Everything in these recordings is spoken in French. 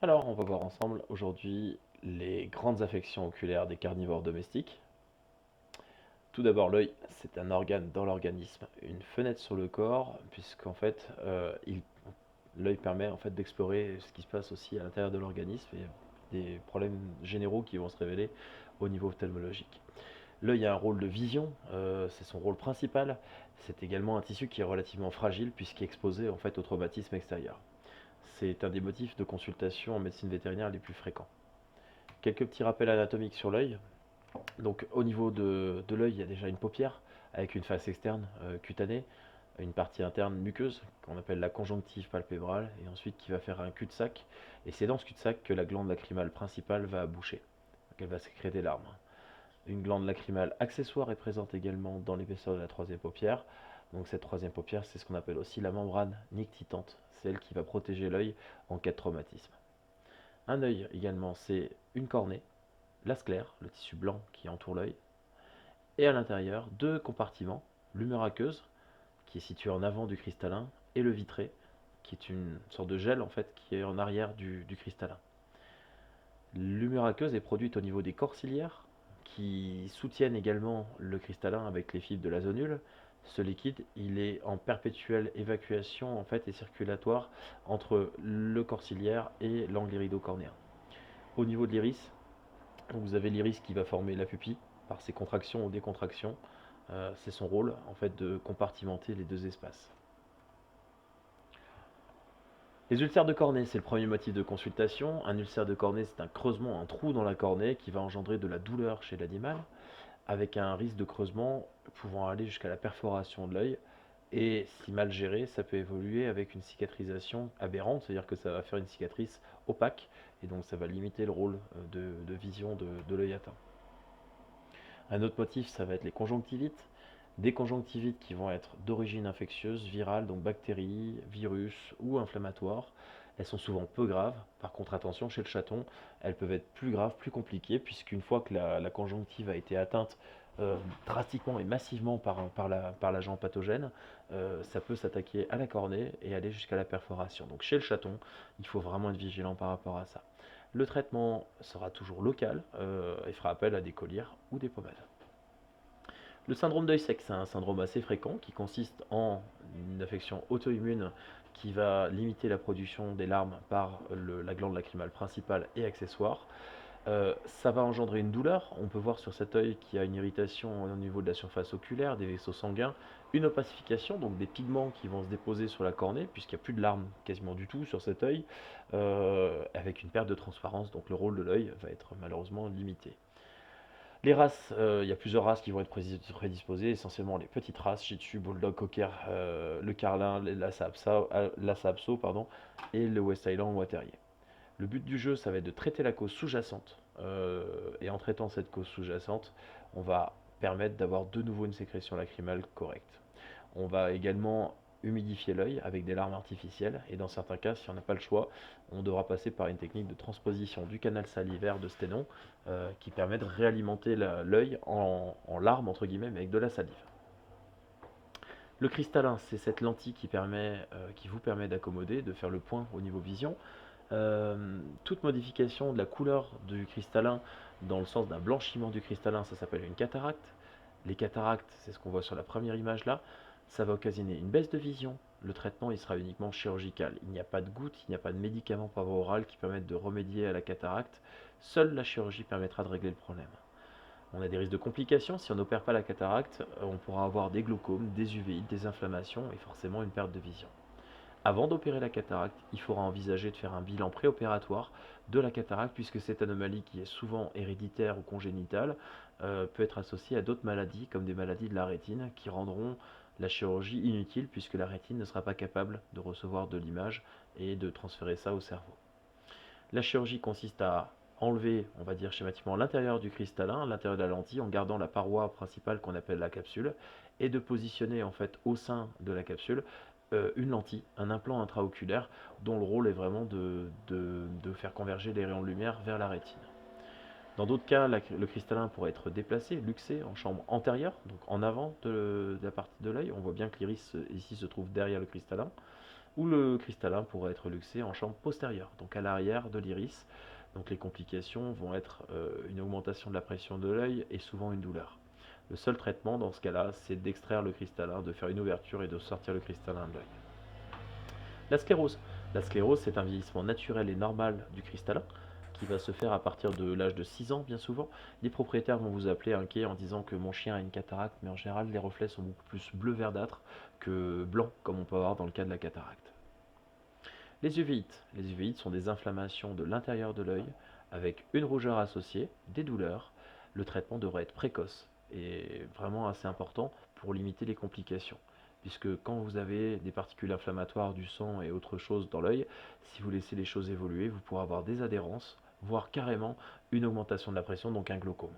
Alors, on va voir ensemble aujourd'hui les grandes affections oculaires des carnivores domestiques. Tout d'abord, l'œil, c'est un organe dans l'organisme, une fenêtre sur le corps, puisqu'en fait, l'œil permet en fait d'explorer ce qui se passe aussi à l'intérieur de l'organisme et des problèmes généraux qui vont se révéler au niveau ophtalmologique. L'œil a un rôle de vision, c'est son rôle principal. C'est également un tissu qui est relativement fragile puisqu'il est exposé en fait au traumatisme extérieur. C'est un des motifs de consultation en médecine vétérinaire les plus fréquents. Quelques petits rappels anatomiques sur l'œil. Donc au niveau de l'œil, il y a déjà une paupière avec une face externe cutanée, une partie interne muqueuse qu'on appelle la conjonctive palpébrale et ensuite qui va faire un cul-de-sac. Et c'est dans ce cul-de-sac que la glande lacrymale principale va boucher. Donc elle va sécréter des larmes. Une glande lacrymale accessoire est présente également dans l'épaisseur de la troisième paupière. Donc cette troisième paupière, c'est ce qu'on appelle aussi la membrane nictitante. C'est elle qui va protéger l'œil en cas de traumatisme. Un œil également, c'est une cornée, la sclère, le tissu blanc qui entoure l'œil, et à l'intérieur, deux compartiments, l'humeur aqueuse, qui est situé en avant du cristallin, et le vitré, qui est une sorte de gel en fait, qui est en arrière du cristallin. L'humeur aqueuse est produite au niveau des corps ciliaires, qui soutiennent également le cristallin avec les fibres de l'azonule. Ce liquide, il est en perpétuelle évacuation en fait et circulatoire entre le corps ciliaire et l'angle irido-cornéen. Au niveau de l'iris, vous avez l'iris qui va former la pupille par ses contractions ou décontractions. C'est son rôle en fait de compartimenter les deux espaces. Les ulcères de cornée, c'est le premier motif de consultation. Un ulcère de cornée, c'est un creusement, un trou dans la cornée qui va engendrer de la douleur chez l'animal, avec un risque de creusement pouvant aller jusqu'à la perforation de l'œil. Et si mal géré, ça peut évoluer avec une cicatrisation aberrante, c'est-à-dire que ça va faire une cicatrice opaque, et donc ça va limiter le rôle de vision de l'œil atteint. Un autre motif, ça va être les conjonctivites. Des conjonctivites qui vont être d'origine infectieuse, virale, donc bactéries, virus ou inflammatoires. Elles sont souvent peu graves. Par contre, attention, chez le chaton, elles peuvent être plus graves, plus compliquées, puisqu'une fois que la conjonctive a été atteinte drastiquement et massivement par l'agent pathogène, ça peut s'attaquer à la cornée et aller jusqu'à la perforation. Donc chez le chaton, il faut vraiment être vigilant par rapport à ça. Le traitement sera toujours local et fera appel à des collyres ou des pommades. Le syndrome d'œil sec, c'est un syndrome assez fréquent qui consiste en une affection auto-immune qui va limiter la production des larmes par la glande lacrymale principale et accessoire. Ça va engendrer une douleur. On peut voir sur cet œil qu'il y a une irritation au niveau de la surface oculaire, des vaisseaux sanguins, une opacification, donc des pigments qui vont se déposer sur la cornée, puisqu'il n'y a plus de larmes quasiment du tout sur cet œil, avec une perte de transparence, donc le rôle de l'œil va être malheureusement limité. Les races, il y a plusieurs races qui vont être prédisposées, essentiellement les petites races, Shih Tzu, Bulldog, Cocker, le Carlin, Lhasa Apso, pardon, et le West Highland ou Terrier. Le but du jeu, ça va être de traiter la cause sous-jacente, et en traitant cette cause sous-jacente, on va permettre d'avoir de nouveau une sécrétion lacrymale correcte. On va également humidifier l'œil avec des larmes artificielles et dans certains cas, si on n'a pas le choix, on devra passer par une technique de transposition du canal salivaire de Sténon qui permet de réalimenter l'œil en larmes entre guillemets mais avec de la salive. Le cristallin, c'est cette lentille qui vous permet d'accommoder, de faire le point au niveau vision. Toute modification de la couleur du cristallin dans le sens d'un blanchiment du cristallin, ça s'appelle une cataracte. Les cataractes, c'est ce qu'on voit sur la première image là, ça va occasionner une baisse de vision. Le traitement, il sera uniquement chirurgical. Il n'y a pas de gouttes, il n'y a pas de médicaments par voie orale qui permettent de remédier à la cataracte. Seule la chirurgie permettra de régler le problème. On a des risques de complications. Si on n'opère pas la cataracte, on pourra avoir des glaucomes, des uvéites, des inflammations et forcément une perte de vision. Avant d'opérer la cataracte, il faudra envisager de faire un bilan préopératoire de la cataracte puisque cette anomalie qui est souvent héréditaire ou congénitale peut être associée à d'autres maladies comme des maladies de la rétine qui rendront la chirurgie inutile puisque la rétine ne sera pas capable de recevoir de l'image et de transférer ça au cerveau. La chirurgie consiste à enlever, on va dire schématiquement, l'intérieur du cristallin, l'intérieur de la lentille, en gardant la paroi principale qu'on appelle la capsule, et de positionner en fait au sein de la capsule une lentille, un implant intraoculaire, dont le rôle est vraiment de faire converger les rayons de lumière vers la rétine. Dans d'autres cas, le cristallin pourrait être déplacé, luxé en chambre antérieure, donc en avant de la partie de l'œil. On voit bien que l'iris ici se trouve derrière le cristallin. ou le cristallin pourrait être luxé en chambre postérieure, donc à l'arrière de l'iris. Donc les complications vont être une augmentation de la pression de l'œil et souvent une douleur. Le seul traitement dans ce cas-là, c'est d'extraire le cristallin, de faire une ouverture et de sortir le cristallin de l'œil. La sclérose. La sclérose, c'est un vieillissement naturel et normal du cristallin qui va se faire à partir de l'âge de 6 ans bien souvent. Les propriétaires vont vous appeler inquiets en disant que mon chien a une cataracte, mais en général les reflets sont beaucoup plus bleu verdâtre que blanc comme on peut avoir dans le cas de la cataracte. Les uveites. Les uveites sont des inflammations de l'intérieur de l'œil avec une rougeur associée, des douleurs. Le traitement devrait être précoce et vraiment assez important pour limiter les complications. Puisque quand vous avez des particules inflammatoires du sang et autre chose dans l'œil, si vous laissez les choses évoluer, vous pourrez avoir des adhérences, voire carrément une augmentation de la pression, donc un glaucome.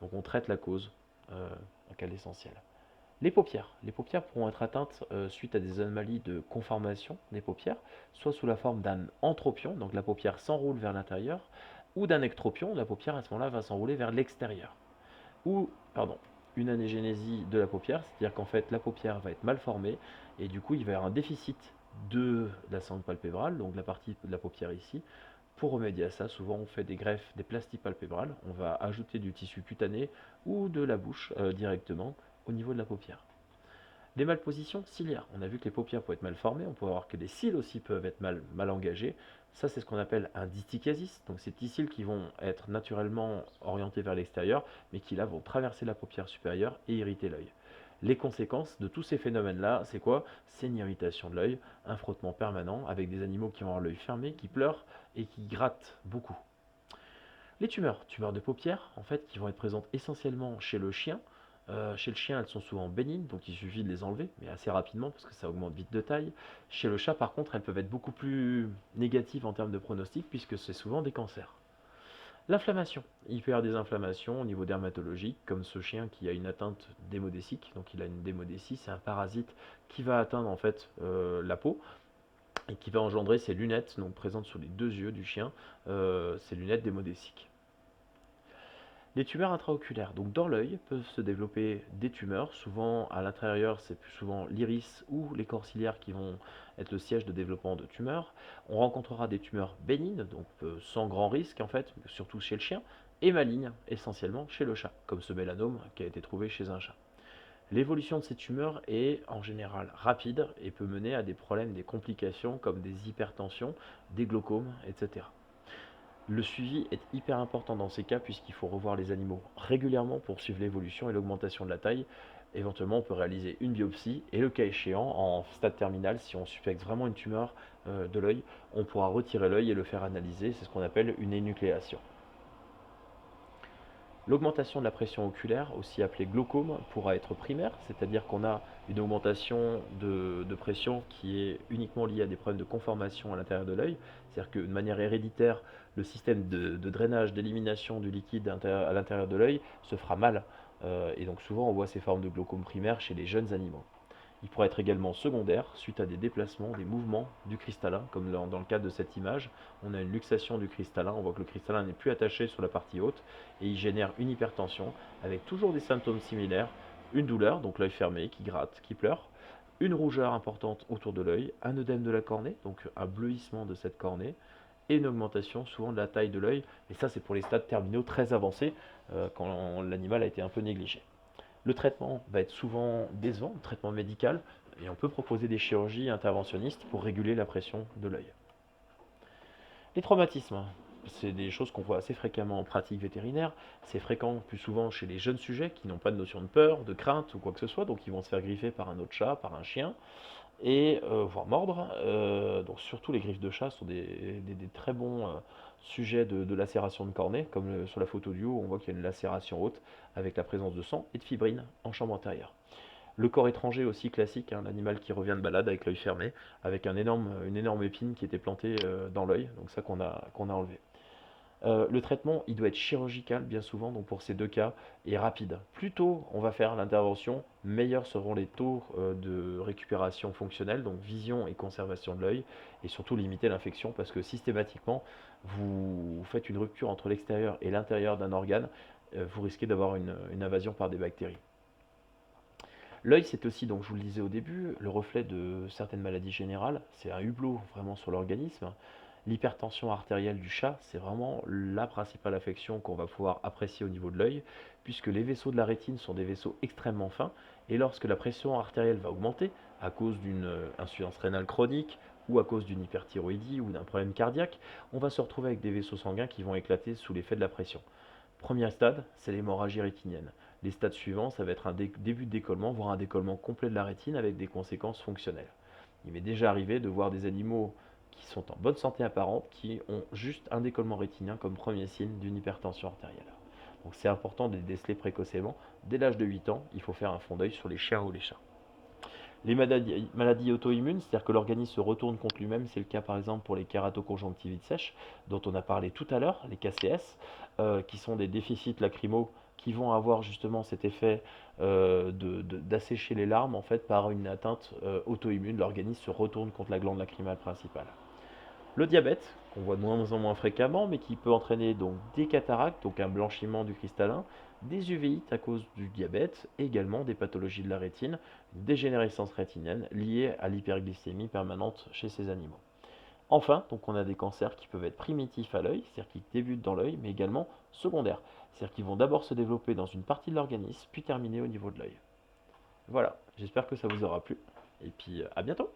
Donc on traite la cause en cas d'essentiel. Les paupières. Les paupières pourront être atteintes suite à des anomalies de conformation des paupières, soit sous la forme d'un entropion, donc la paupière s'enroule vers l'intérieur, ou d'un ectropion, la paupière à ce moment-là va s'enrouler vers l'extérieur. Ou, pardon, une anégénésie de la paupière, c'est-à-dire qu'en fait la paupière va être mal formée, et du coup il va y avoir un déficit de la sangle palpébrale, donc la partie de la paupière ici. Pour remédier à ça, souvent on fait des greffes, des plasties palpébrales, on va ajouter du tissu cutané ou de la bouche directement au niveau de la paupière. Les malpositions ciliaires. On a vu que les paupières peuvent être mal formées, on peut avoir que les cils aussi peuvent être mal engagés. Ça, c'est ce qu'on appelle un distichiasis. Donc, ces petits cils qui vont être naturellement orientés vers l'extérieur, mais qui là vont traverser la paupière supérieure et irriter l'œil. Les conséquences de tous ces phénomènes-là, c'est quoi? C'est une irritation de l'œil, un frottement permanent avec des animaux qui vont avoir l'œil fermé, qui pleurent et qui grattent beaucoup. Les tumeurs de paupières, en fait, qui vont être présentes essentiellement chez le chien. Chez le chien, elles sont souvent bénignes, donc il suffit de les enlever, mais assez rapidement parce que ça augmente vite de taille. Chez le chat, par contre, elles peuvent être beaucoup plus négatives en termes de pronostic, puisque c'est souvent des cancers. L'inflammation. Il peut y avoir des inflammations au niveau dermatologique, comme ce chien qui a une atteinte démodécique, donc il a une démodécie, c'est un parasite qui va atteindre en fait la peau et qui va engendrer ces lunettes, donc présentes sur les deux yeux du chien, ces lunettes démodéciques. Les tumeurs intraoculaires, donc dans l'œil, peuvent se développer des tumeurs. Souvent à l'intérieur, c'est plus souvent l'iris ou les corps ciliaires qui vont être le siège de développement de tumeurs. On rencontrera des tumeurs bénignes, donc sans grand risque en fait, surtout chez le chien, et malignes, essentiellement chez le chat, comme ce mélanome qui a été trouvé chez un chat. L'évolution de ces tumeurs est en général rapide et peut mener à des problèmes, des complications comme des hypertensions, des glaucomes, etc. Le suivi est hyper important dans ces cas puisqu'il faut revoir les animaux régulièrement pour suivre l'évolution et l'augmentation de la taille. Éventuellement, on peut réaliser une biopsie et le cas échéant, en stade terminal, si on suspecte vraiment une tumeur de l'œil, on pourra retirer l'œil et le faire analyser. C'est ce qu'on appelle une énucléation. L'augmentation de la pression oculaire, aussi appelée glaucome, pourra être primaire, c'est-à-dire qu'on a une augmentation de pression qui est uniquement liée à des problèmes de conformation à l'intérieur de l'œil, c'est-à-dire que de manière héréditaire, le système de drainage, d'élimination du liquide à l'intérieur de l'œil se fera mal. Et donc souvent on voit ces formes de glaucome primaire chez les jeunes animaux. Il pourrait être également secondaire suite à des déplacements, des mouvements du cristallin, comme dans le cas de cette image. On a une luxation du cristallin, on voit que le cristallin n'est plus attaché sur la partie haute et il génère une hypertension avec toujours des symptômes similaires, une douleur, donc l'œil fermé, qui gratte, qui pleure, une rougeur importante autour de l'œil, un œdème de la cornée, donc un bleuissement de cette cornée, et une augmentation souvent de la taille de l'œil, mais ça c'est pour les stades terminaux très avancés, quand l'animal a été un peu négligé. Le traitement va être souvent décevant, le traitement médical, et on peut proposer des chirurgies interventionnistes pour réguler la pression de l'œil. Les traumatismes, c'est des choses qu'on voit assez fréquemment en pratique vétérinaire. C'est fréquent plus souvent chez les jeunes sujets qui n'ont pas de notion de peur, de crainte ou quoi que ce soit, donc ils vont se faire griffer par un autre chat, par un chien, et voire mordre. Donc surtout les griffes de chat sont des très bons sujets de lacération de cornée, comme sur la photo du haut, on voit qu'il y a une lacération haute avec la présence de sang et de fibrine en chambre antérieure. Le corps étranger aussi classique, hein, l'animal qui revient de balade avec l'œil fermé, avec une énorme épine qui était plantée dans l'œil, donc ça qu'on a enlevé. Le traitement, il doit être chirurgical bien souvent, donc pour ces deux cas, et rapide. Plus tôt on va faire l'intervention, meilleurs seront les taux de récupération fonctionnelle, donc vision et conservation de l'œil, et surtout limiter l'infection, parce que systématiquement, vous faites une rupture entre l'extérieur et l'intérieur d'un organe, vous risquez d'avoir une invasion par des bactéries. L'œil, c'est aussi, donc je vous le disais au début, le reflet de certaines maladies générales. C'est un hublot vraiment sur l'organisme. L'hypertension artérielle du chat, c'est vraiment la principale affection qu'on va pouvoir apprécier au niveau de l'œil, puisque les vaisseaux de la rétine sont des vaisseaux extrêmement fins, et lorsque la pression artérielle va augmenter, à cause d'une insuffisance rénale chronique, ou à cause d'une hyperthyroïdie ou d'un problème cardiaque, on va se retrouver avec des vaisseaux sanguins qui vont éclater sous l'effet de la pression. Premier stade, c'est l'hémorragie rétinienne. Les stades suivants, ça va être un début de décollement, voire un décollement complet de la rétine avec des conséquences fonctionnelles. Il m'est déjà arrivé de voir des animaux qui sont en bonne santé apparente, qui ont juste un décollement rétinien comme premier signe d'une hypertension artérielle. Donc c'est important de les déceler précocement. Dès l'âge de 8 ans, il faut faire un fond d'œil sur les chiens ou les chats. Les maladies auto-immunes, c'est-à-dire que l'organisme se retourne contre lui-même, c'est le cas par exemple pour les kératoconjonctivites sèches, dont on a parlé tout à l'heure, les KCS, qui sont des déficits lacrymaux qui vont avoir justement cet effet d'assécher les larmes en fait par une atteinte auto-immune. L'organisme se retourne contre la glande lacrymale principale. Le diabète, qu'on voit de moins en moins fréquemment, mais qui peut entraîner donc des cataractes, donc un blanchiment du cristallin, des uvéites à cause du diabète, et également des pathologies de la rétine, une dégénérescence rétinienne liée à l'hyperglycémie permanente chez ces animaux. Enfin, donc on a des cancers qui peuvent être primitifs à l'œil, c'est-à-dire qui débutent dans l'œil, mais également secondaires, c'est-à-dire qu'ils vont d'abord se développer dans une partie de l'organisme, puis terminer au niveau de l'œil. Voilà, j'espère que ça vous aura plu, et puis à bientôt.